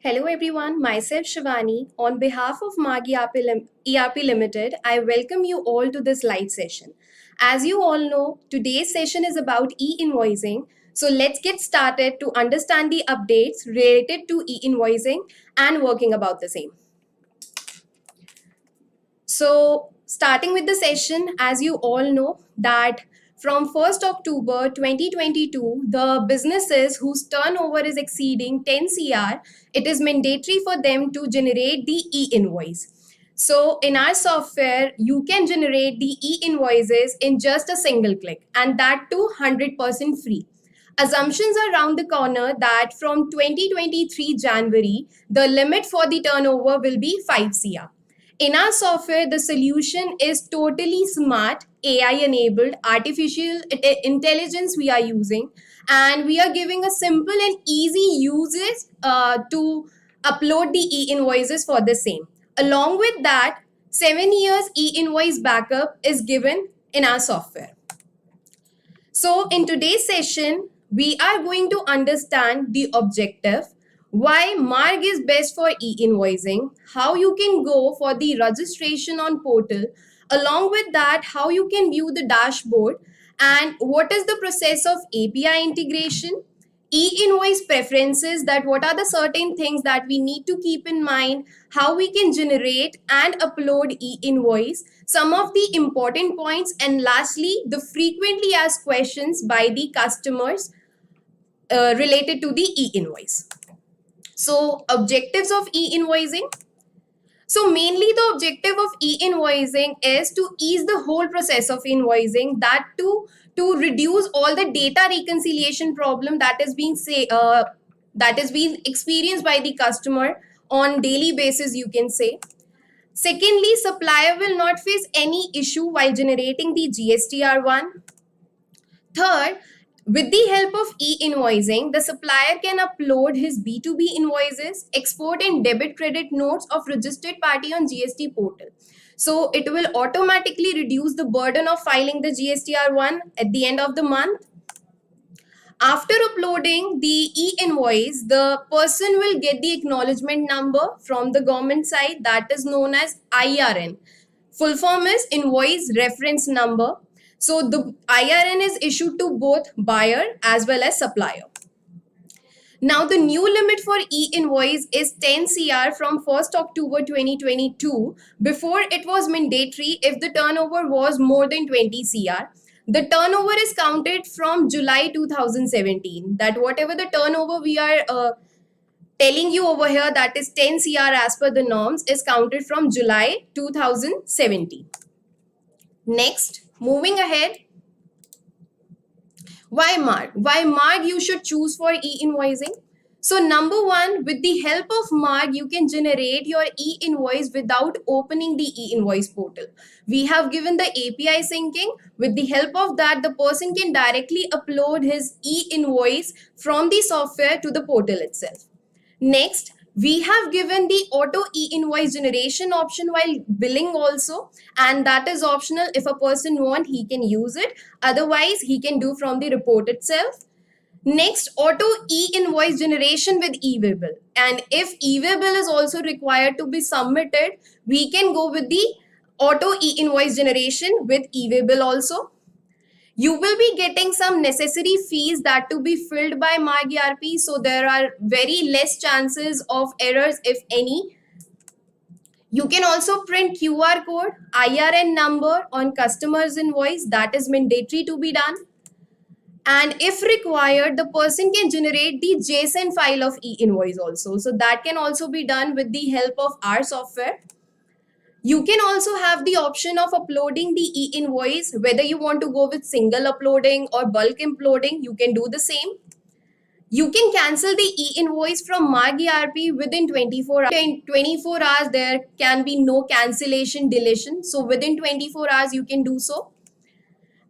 Hello everyone, myself Shivani. On behalf of Marg ERP Limited, I welcome you all to this live session. As you all know, today's session is about e-invoicing. So let's get started to understand the updates related to e-invoicing and working about the same. So starting with the session, as you all know that from 1st October 2022, the businesses whose turnover is exceeding 10 CR, it is mandatory for them to generate the e-invoice. So in our software, you can generate the e-invoices in just a single click, and that too 100% free. Assumptions are around the corner that from 2023 January, the limit for the turnover will be 5 CR. In our software, the solution is totally smart, AI enabled, artificial intelligence we are using, and we are giving a simple and easy uses to upload the e-invoices for the same. Along with that, 7 years e-invoice backup is given in our software. So in today's session, we are going to understand the objective, why Marg is best for e-invoicing, how you can go for the registration on portal, along with that, how you can view the dashboard, and what is the process of API integration, e-invoice preferences, that what are the certain things that we need to keep in mind, how we can generate and upload e-invoice, some of the important points, and lastly, the frequently asked questions by the customers related to the e-invoice. So objectives of e-invoicing. So mainly the objective of e-invoicing is to ease the whole process of invoicing, that to reduce all the data reconciliation problem that is being experienced by the customer on daily basis, you can say. Secondly, supplier will not face any issue while generating the GSTR1. Third, with the help of e-invoicing, the supplier can upload his B2B invoices, export and debit credit notes of registered party on GST portal. So it will automatically reduce the burden of filing the GSTR1 at the end of the month. After uploading the e-invoice, the person will get the acknowledgement number from the government side, that is known as IRN. Full form is Invoice Reference Number. So the IRN is issued to both buyer as well as supplier. Now the new limit for e-invoice is 10 CR from 1st October 2022. Before it was mandatory if the turnover was more than 20 CR. The turnover is counted from July 2017. That whatever the turnover we are telling you over here, that is 10 CR as per the norms, is counted from July 2017. Next, moving ahead. Why Marg? Why Marg you should choose for e-invoicing? So number one, with the help of Marg, you can generate your e-invoice without opening the e-invoice portal. We have given the API syncing. With the help of that, the person can directly upload his e-invoice from the software to the portal itself. Next, we have given the auto e-invoice generation option while billing also, and that is optional. If a person wants, he can use it. Otherwise, he can do from the report itself. Next, auto e-invoice generation with e-waybill. And if e-waybill is also required to be submitted, we can go with the auto e-invoice generation with e-waybill also. You will be getting some necessary fees that to be filled by Marg ERP, so there are very less chances of errors, if any. You can also print QR code, IRN number on customer's invoice, that is mandatory to be done. And if required, the person can generate the JSON file of e-invoice also. So that can also be done with the help of our software. You can also have the option of uploading the e-invoice, whether you want to go with single uploading or bulk uploading, you can do the same. You can cancel the e-invoice from Marg ERP within 24 hours. In 24 hours, there can be no cancellation deletion. So within 24 hours, you can do so.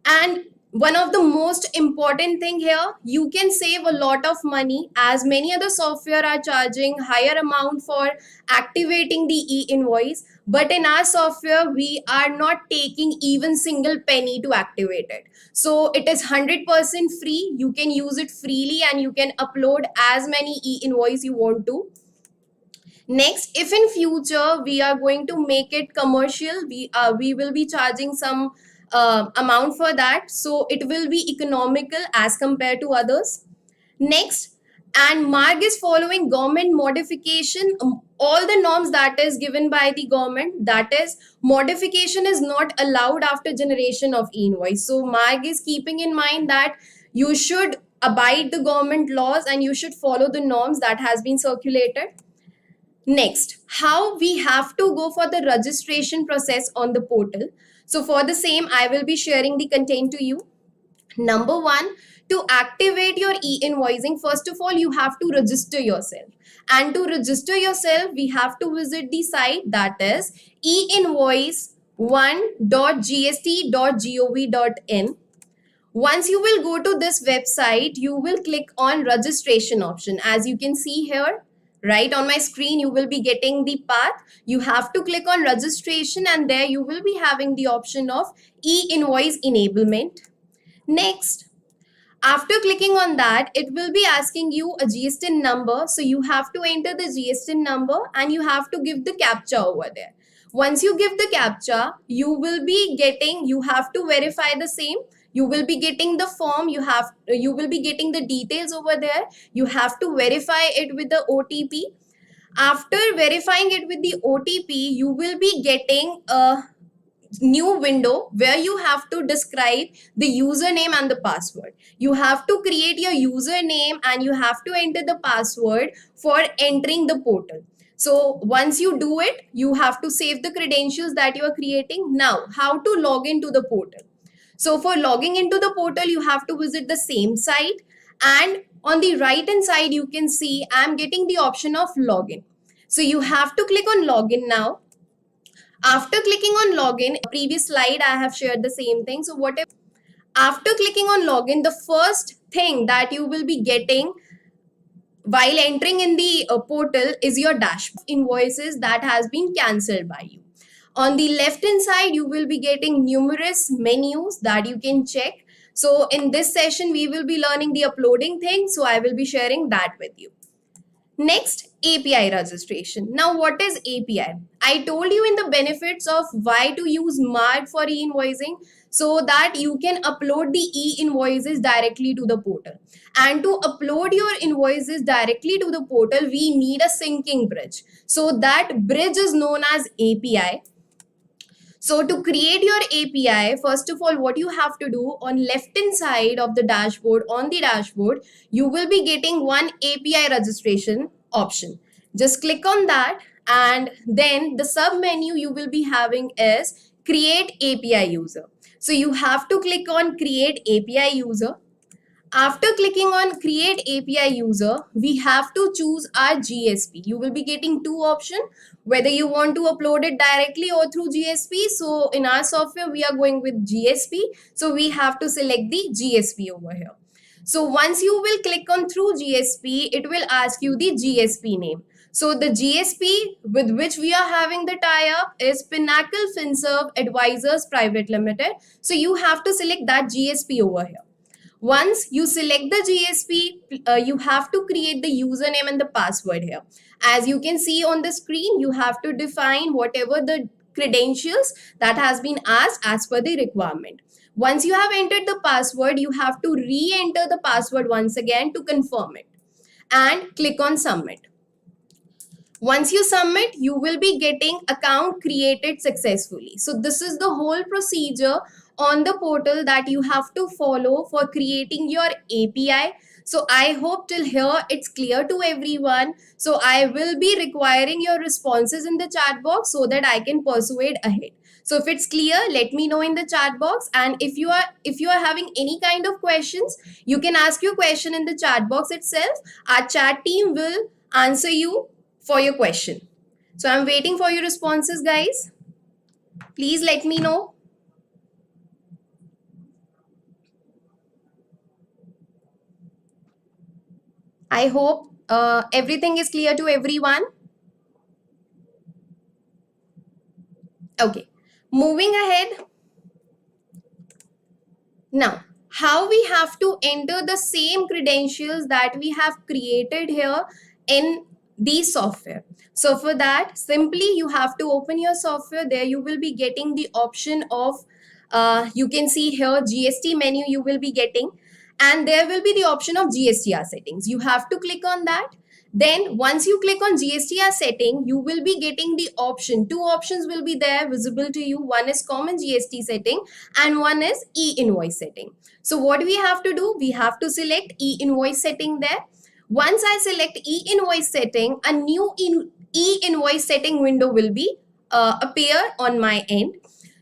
And one of the most important thing here, you can save a lot of money, as many other software are charging higher amount for activating the e-invoice. But in our software, we are not taking even single penny to activate it. So it is 100% free. You can use it freely and you can upload as many e-invoice you want to. Next, if in future we are going to make it commercial, we will be charging some amount for that, so it will be economical as compared to others. Next, and Marg is following government modification, all the norms that is given by the government, that is modification is not allowed after generation of e-invoice. So Marg is keeping in mind that you should abide the government laws and you should follow the norms that has been circulated. Next, how we have to go for the registration process on the portal. So for the same, I will be sharing the content to you. Number one, to activate your e-invoicing, first of all, you have to register yourself. And to register yourself, we have to visit the site, that is e-invoice1.gst.gov.in. Once you will go to this website, you will click on registration option. As you can see here, right on my screen, you will be getting the path. You have to click on registration and there you will be having the option of e-invoice enablement. Next, after clicking on that, it will be asking you a GSTN number. So you have to enter the GSTN number and you have to give the captcha over there. Once you give the captcha, you will have to verify the same. You will be getting the form, you will be getting the details over there. You have to verify it with the OTP. After verifying it with the OTP, you will be getting a new window where you have to describe the username and the password. You have to create your username and you have to enter the password for entering the portal. So once you do it, you have to save the credentials that you are creating. Now, how to log into the portal? So for logging into the portal, you have to visit the same site, and on the right hand side, you can see I'm getting the option of login. So you have to click on login now. After clicking on login, previous slide I have shared the same thing. So whatever, after clicking on login, the first thing that you will be getting while entering in the portal is your dashboard invoices that has been cancelled by you. On the left hand side, you will be getting numerous menus that you can check. So in this session, we will be learning the uploading thing. So I will be sharing that with you. Next, API registration. Now, what is API? I told you in the benefits of why to use Marg for e-invoicing, so that you can upload the e-invoices directly to the portal. And to upload your invoices directly to the portal, we need a syncing bridge. So that bridge is known as API. So to create your API, first of all, what you have to do, on left hand side of the dashboard, on the dashboard, you will be getting one API registration option. Just click on that, and then the sub menu you will be having is create API user. So you have to click on create API user. After clicking on create API user, we have to choose our GSP. You will be getting two options, whether you want to upload it directly or through GSP. So in our software, we are going with GSP. So we have to select the GSP over here. So once you will click on through GSP, it will ask you the GSP name. So the GSP with which we are having the tie-up is Pinnacle FinServe Advisors Private Limited. So you have to select that GSP over here. Once you select the GSP, you have to create the username and the password here. As you can see on the screen, you have to define whatever the credentials that has been asked as per the requirement. Once you have entered the password, you have to re-enter the password once again to confirm it and click on submit. Once you submit, you will be getting account created successfully. So this is the whole procedure on the portal that you have to follow for creating your API. So I hope till here it's clear to everyone. So I will be requiring your responses in the chat box so that I can persuade ahead. So if it's clear, let me know in the chat box. And if you are having any kind of questions, you can ask your question in the chat box itself. Our chat team will answer you for your question. So I'm waiting for your responses, guys. Please let me know. I hope everything is clear to everyone. Okay, moving ahead. Now, how we have to enter the same credentials that we have created here in the software. So for that, simply you have to open your software. There you will be getting the option of, you can see here GST menu you will be getting, and there will be the option of GSTR settings. You have to click on that. Then once you click on GSTR setting, you will be getting the option. Two options will be there visible to you. One is common GST setting and one is e-invoice setting. So what we have to do, we have to select e-invoice setting there. Once I select e-invoice setting, a new e-invoice setting window will be appear on my end.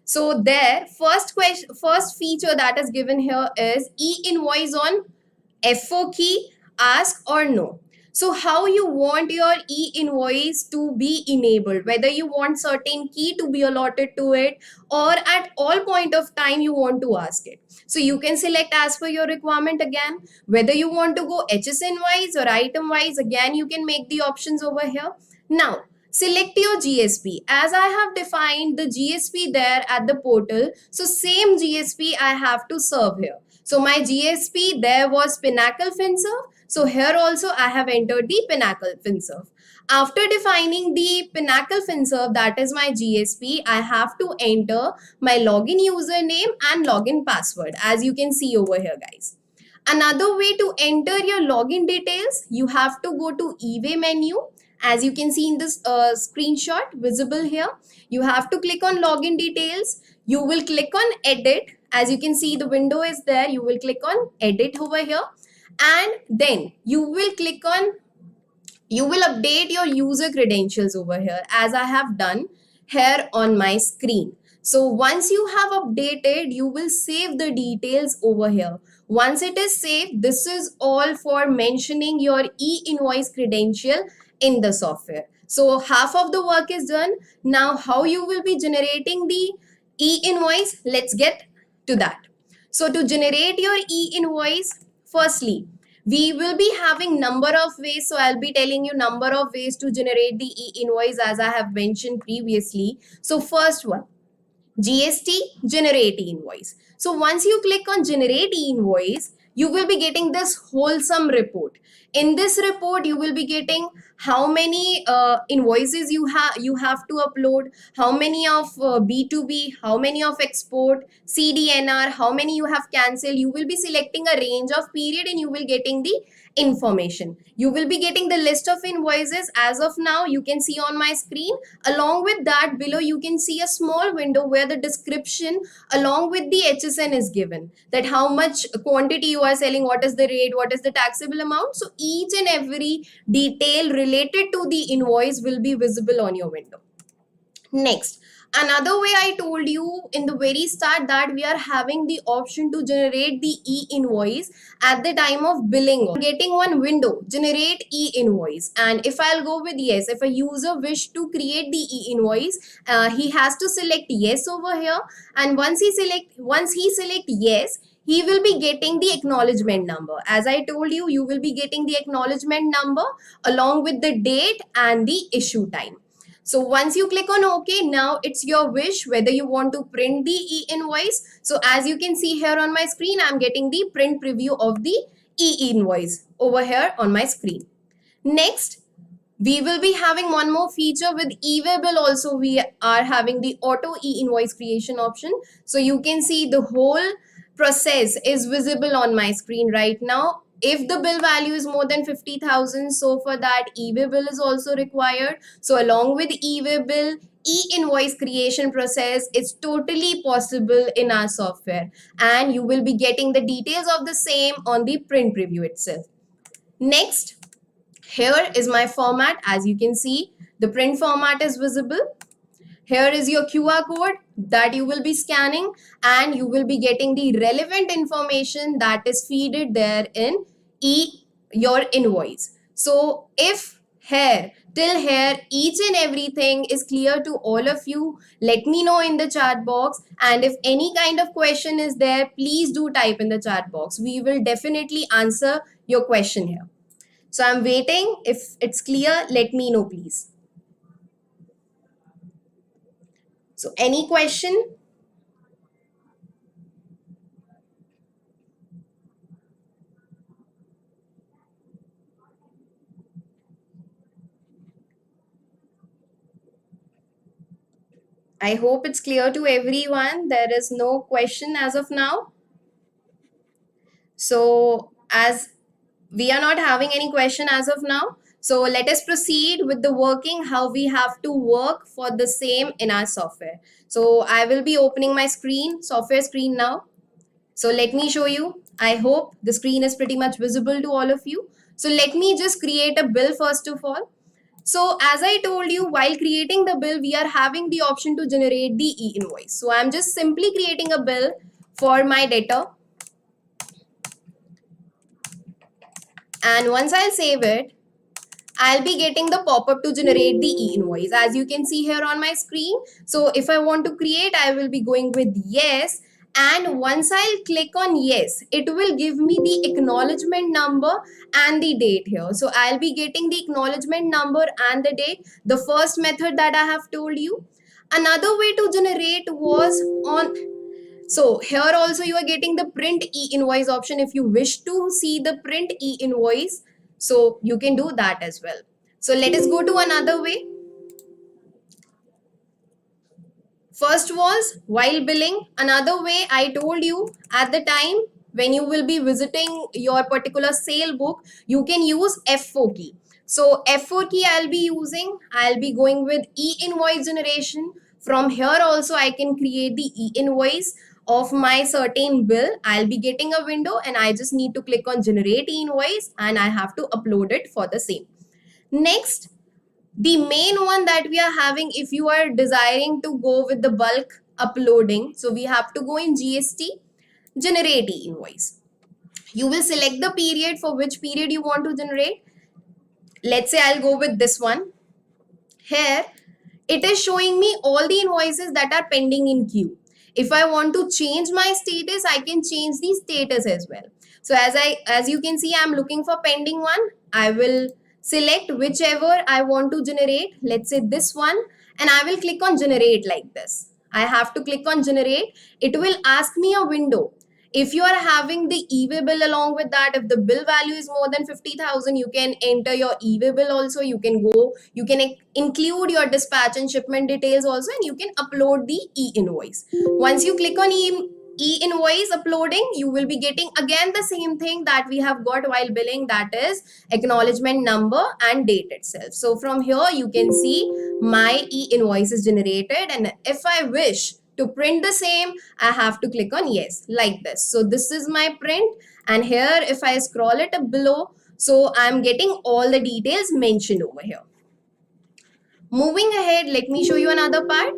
So there, first feature that is given here is e-invoice on FO key, ask or no. So how you want your e-invoice to be enabled, whether you want certain key to be allotted to it or at all point of time you want to ask it. So you can select as per your requirement again, whether you want to go HSN wise or item wise, again you can make the options over here. Now select your GSP. As I have defined the GSP there at the portal, so same GSP I have to serve here. So my GSP there was Pinnacle FinServe. So here also I have entered the Pinnacle FinServe. After defining the Pinnacle FinServe, that is my GSP, I have to enter my login username and login password, as you can see over here, guys. Another way to enter your login details, you have to go to eWay menu. As you can see in this screenshot visible here, you have to click on login details. You will click on edit. As you can see, the window is there. You will click on edit over here, and then you will click on, you will update your user credentials over here, as I have done here on my screen. So once you have updated, you will save the details over here. Once it is saved, this is all for mentioning your e-invoice credential in the software. So half of the work is done. Now how you will be generating the e-invoice, let's get to that. So to generate your e-invoice, firstly, we will be having number of ways. So I'll be telling you number of ways to generate the e-invoice, as I have mentioned previously. So first one, GST generate invoice. So once you click on generate invoice, you will be getting this wholesome report. In this report, you will be getting how many invoices you have to upload, how many of B2B, how many of export, CDNR, how many you have cancelled. You will be selecting a range of period and you will getting the information. You will be getting the list of invoices as of now. You can see on my screen. Along with that, below you can see a small window where the description along with the HSN is given, that how much quantity you are selling, what is the rate, what is the taxable amount. So each and every detail related to the invoice will be visible on your window. Next, another way I told you in the very start, that we are having the option to generate the e-invoice at the time of billing. Getting one window, generate e-invoice. And if I'll go with yes, if a user wish to create the e-invoice, he has to select yes over here. And once he select yes, he will be getting the acknowledgement number. As I told you, you will be getting the acknowledgement number along with the date and the issue time. So once you click on OK, now it's your wish whether you want to print the e-invoice. So as you can see here on my screen, I'm getting the print preview of the e-invoice over here on my screen. Next, we will be having one more feature with e-way bill also. We are having the auto e-invoice creation option. So you can see the whole process is visible on my screen right now. If the bill value is more than 50,000, so for that e-way bill is also required. So along with e-way bill, e-invoice creation process is totally possible in our software, and you will be getting the details of the same on the print preview itself. Next, here is my format. As you can see, the print format is visible. Here is your QR code that you will be scanning, and you will be getting the relevant information that is feeded there in your invoice. So if till here each and everything is clear to all of you, let me know in the chat box. And if any kind of question is there, please do type in the chat box. We will definitely answer your question here. So I'm waiting. If it's clear, let me know, please. So any question? I hope it's clear to everyone. There is no question as of now. So as we are not having any question as of now, so let us proceed with the working, how we have to work for the same in our software. So I will be opening my screen, software screen now. So let me show you. I hope the screen is pretty much visible to all of you. So let me just create a bill first of all. So as I told you, while creating the bill, we are having the option to generate the e-invoice. So I'm just simply creating a bill for my debtor. And once I'll save it, I'll be getting the pop-up to generate the e-invoice as you can see here on my screen. So if I want to create, I will be going with yes. And once I'll click on yes, it will give me the acknowledgement number and the date here. So I'll be getting the acknowledgement number and the date, the first method that I have told you. Another way to generate was on, so here also you are getting the print e-invoice option if you wish to see the print e-invoice. So you can do that as well. So let us go to another way. First was while billing. Another way I told you at the time when you will be visiting your particular sale book, you can use F4 key. So F4 key I'll be using. I'll be going with e-invoice generation. From here also I can create the e-invoice of my certain bill. I'll be getting a window and I just need to click on generate e-invoice and I have to upload it for the same. Next, the main one that we are having, if you are desiring to go with the bulk uploading, so we have to go in GST, generate e-invoice. You will select the period for which period you want to generate. Let's say I'll go with this one. Here, it is showing me all the invoices that are pending in queue. If I want to change my status, I can change the status as well. So as you can see, I'm looking for pending one. I will select whichever I want to generate. Let's say this one, and I will click on generate like this. I have to click on generate. It will ask me a window. If you are having the e-way bill along with that, if the bill value is more than 50,000, you can enter your e-way bill also. You can go, you can include your dispatch and shipment details also, and you can upload the e-invoice. Once you click on e-invoice uploading, you will be getting again the same thing that we have got while billing, that is acknowledgement number and date itself. So from here you can see my e-invoice is generated, and if I wish to print the same, I have to click on yes like this. So this is my print, and here if I scroll it up below, so I'm getting all the details mentioned over here. Moving ahead, let me show you another part.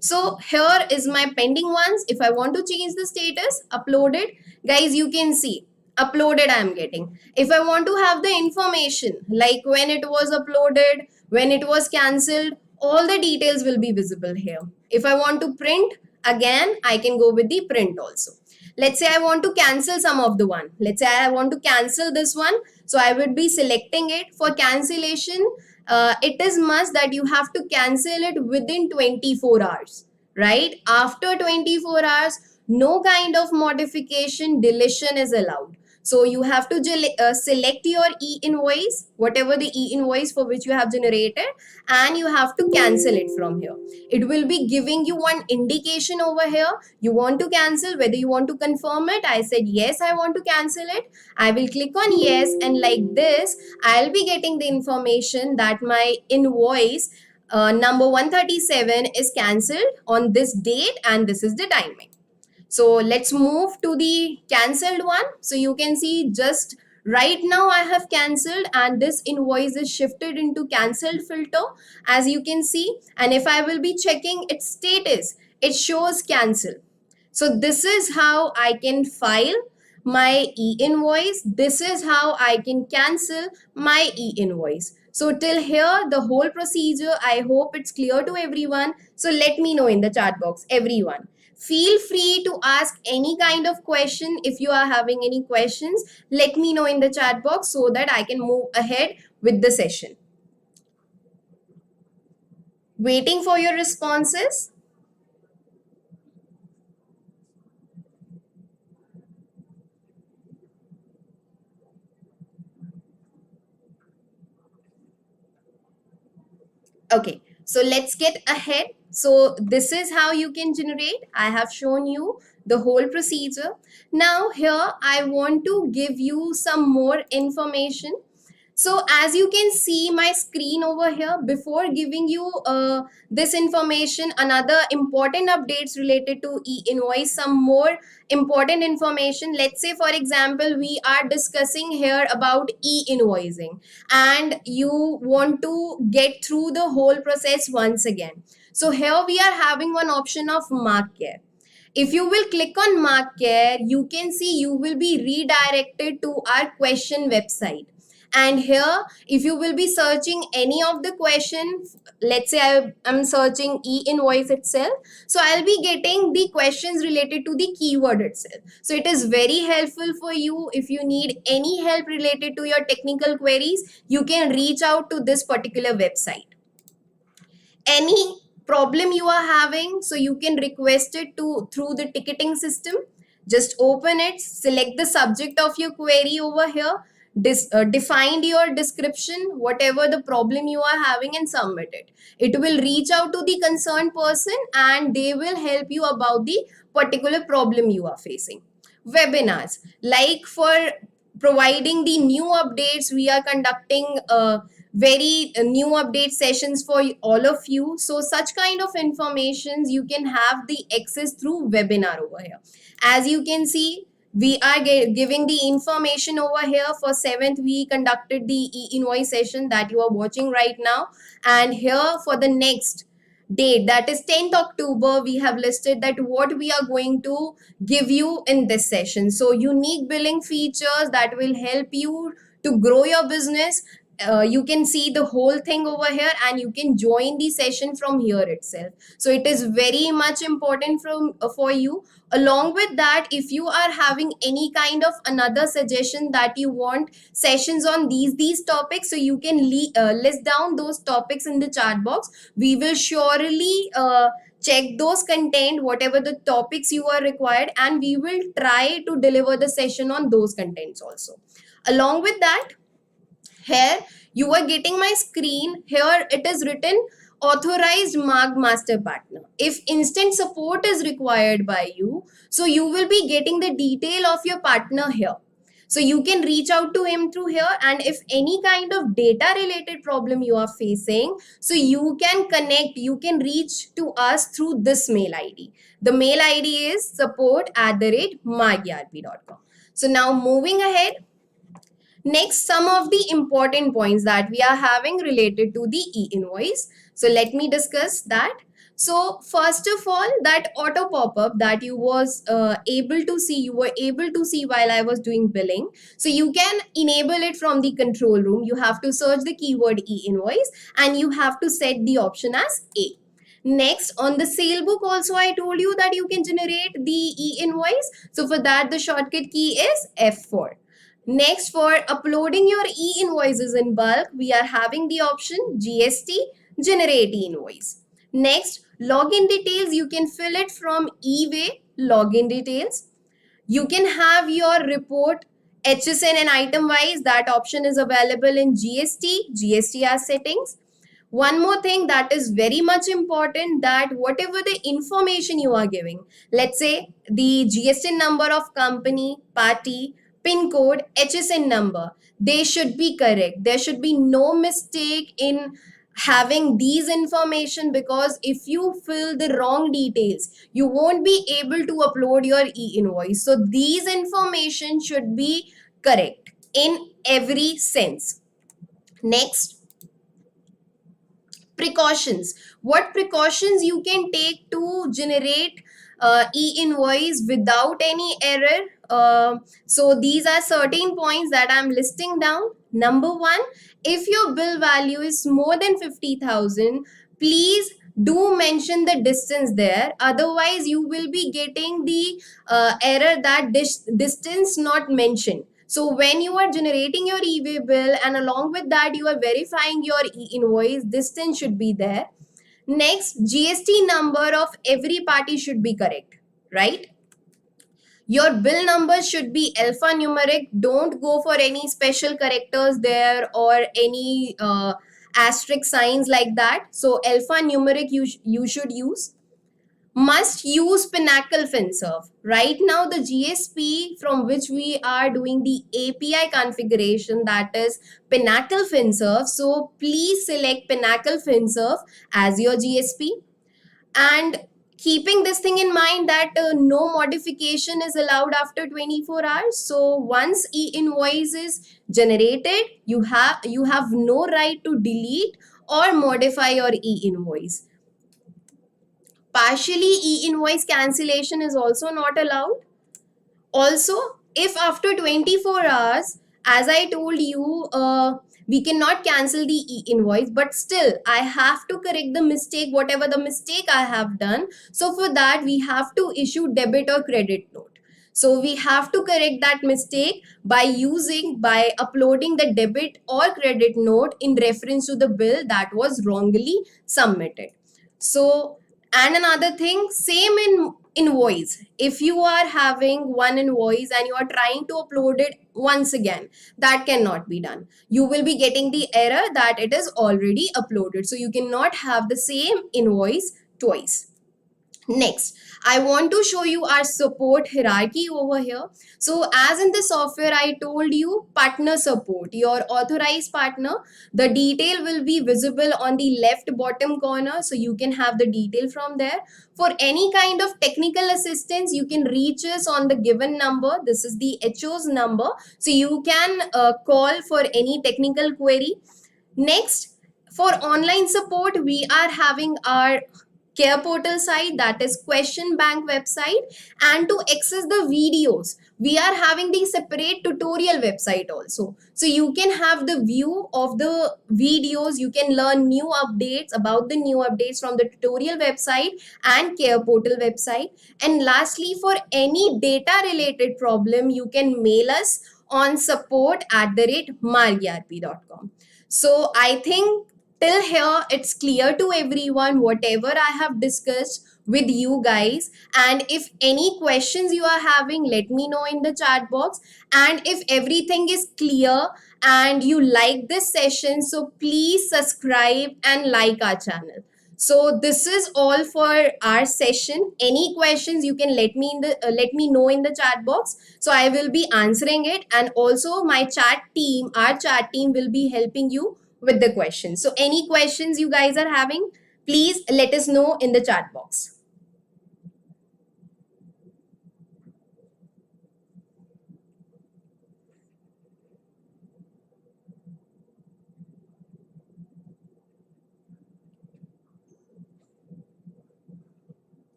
So here is my pending ones. If I want to change the status, uploaded, guys, you can see uploaded I am getting. If I want to have the information like when it was uploaded, when it was cancelled, all the details will be visible here. If I want to print, again, I can go with the print also. Let's say I want to cancel some of the one. Let's say I want to cancel this one. So I would be selecting it for cancellation. It is must that you have to cancel it within 24 hours, right? After 24 hours, no kind of modification, deletion is allowed. So you have to select your e-invoice, whatever the e-invoice for which you have generated, and you have to cancel it from here. It will be giving you one indication over here. You want to cancel, whether you want to confirm it. I said, yes, I want to cancel it. I will click on yes, and like this, I'll be getting the information that my invoice number 137 is cancelled on this date, and this is the timing. So let's move to the cancelled one. So you can see just right now I have cancelled, and this invoice is shifted into cancelled filter as you can see. And if I will be checking its status, it shows cancel. So this is how I can file my e-invoice. This is how I can cancel my e-invoice. So till here, the whole procedure, I hope it's clear to everyone. So let me know in the chat box, everyone. Feel free to ask any kind of question. If you are having any questions, let me know in the chat box so that I can move ahead with the session. Waiting for your responses. Okay, So let's get ahead. So this is how you can generate. I have shown you the whole procedure. Now here I want to give you some more information. So as you can see my screen over here, before giving you this information, another important updates related to e-invoice, some more important information. Let's say for example, we are discussing here about e-invoicing and you want to get through the whole process once again. So here we are having one option of Marg Care. If you will click on Marg Care, you can see you will be redirected to our question website. And here, if you will be searching any of the questions, let's say I am searching e-invoice itself. So I'll be getting the questions related to the keyword itself. So it is very helpful for you. If you need any help related to your technical queries, you can reach out to this particular website. Any problem you are having, so you can request it to through the ticketing system. Just open it, select the subject of your query over here, define your description, whatever the problem you are having, and submit it. It will reach out to the concerned person and they will help you about the particular problem you are facing. Webinars, like for providing the new updates, we are conducting very new update sessions for all of you. So such kind of informations you can have the access through webinar over here. As you can see, we are giving the information over here. For 7th, we conducted the e-invoice session that you are watching right now. And here for the next date, that is 10th October, we have listed that what we are going to give you in this session. So unique billing features that will help you to grow your business. You can see the whole thing over here and you can join the session from here itself. So it is very much important for you. Along with that, if you are having any kind of another suggestion that you want sessions on these topics, so you can list down those topics in the chat box. We will surely check those content, whatever the topics you are required, and we will try to deliver the session on those contents also. Along with that, here you are getting my screen. Here it is written authorized Marg master partner. If instant support is required by you, so you will be getting the detail of your partner here. So you can reach out to him through here, and if any kind of data related problem you are facing, so you can connect, you can reach to us through this mail ID. The mail ID is support@margerp.com. So now moving ahead, next, some of the important points that we are having related to the e-invoice. So let me discuss that. So first of all, that auto pop-up that you was able to see, you were able to see while I was doing billing. So you can enable it from the control room. You have to search the keyword e-invoice and you have to set the option as A. Next, on the sale book also, I told you that you can generate the e-invoice. So for that, the shortcut key is F4. Next, for uploading your e-invoices in bulk, we are having the option GST generate e-invoice. Next, login details, you can fill it from eWay login details. You can have your report HSN and item wise. That option is available in GSTR settings. One more thing that is very much important, that whatever the information you are giving, let's say the GSTN number of company, party, PIN code, HSN number, they should be correct. There should be no mistake in having these information, because if you fill the wrong details, you won't be able to upload your e-invoice. So these information should be correct in every sense. Next, precautions. What precautions you can take to generate e-invoice without any error? So these are certain points that I'm listing down. Number one, if your bill value is more than 50,000, please do mention the distance there. Otherwise, you will be getting the error that distance not mentioned. So when you are generating your e-way bill and along with that you are verifying your e-invoice, distance should be there. Next, GST number of every party should be correct, right? Your bill number should be alphanumeric. Don't go for any special characters there or any asterisk signs like that. So alphanumeric you should use. Must use Pinnacle FinServe. Right now, the GSP from which we are doing the API configuration, that is Pinnacle FinServe. So please select Pinnacle FinServe as your GSP. And keeping this thing in mind that no modification is allowed after 24 hours. So once e-invoice is generated, you have no right to delete or modify your e-invoice. Partially e-invoice cancellation is also not allowed. Also, if after 24 hours, as I told you, we cannot cancel the e-invoice, but still I have to correct the mistake, whatever the mistake I have done. So for that, we have to issue debit or credit note. So we have to correct that mistake by uploading the debit or credit note in reference to the bill that was wrongly submitted. So, and another thing, same in invoice. If you are having one invoice and you are trying to upload it once again, that cannot be done. You will be getting the error that it is already uploaded. So you cannot have the same invoice twice. Next, I want to show you our support hierarchy over here. So as in the software, I told you partner support, your authorized partner, the detail will be visible on the left bottom corner. So you can have the detail from there. For any kind of technical assistance, you can reach us on the given number. This is the HO's number. So you can call for any technical query. Next, for online support, we are having our care portal site, that is question bank website. And to access the videos, we are having the separate tutorial website also. So you can have the view of the videos, you can learn new updates about the new updates from the tutorial website and care portal website. And lastly, for any data related problem, you can mail us on support@margerp.com. So I think till here it's clear to everyone whatever I have discussed with you guys. And if any questions you are having, let me know in the chat box. And if everything is clear and you like this session, so please subscribe and like our channel. So this is all for our session. Any questions you can let me know in the chat box, so I will be answering it. And also my our chat team will be helping you with the questions. So any questions you guys are having, please let us know in the chat box.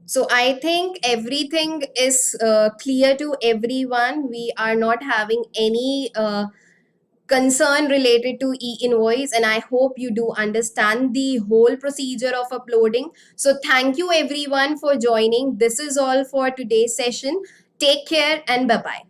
So I think everything is clear to everyone. We are not having any concern related to e-invoice, and I hope you do understand the whole procedure of uploading. So thank you everyone for joining. This is all for today's session. Take care and bye bye.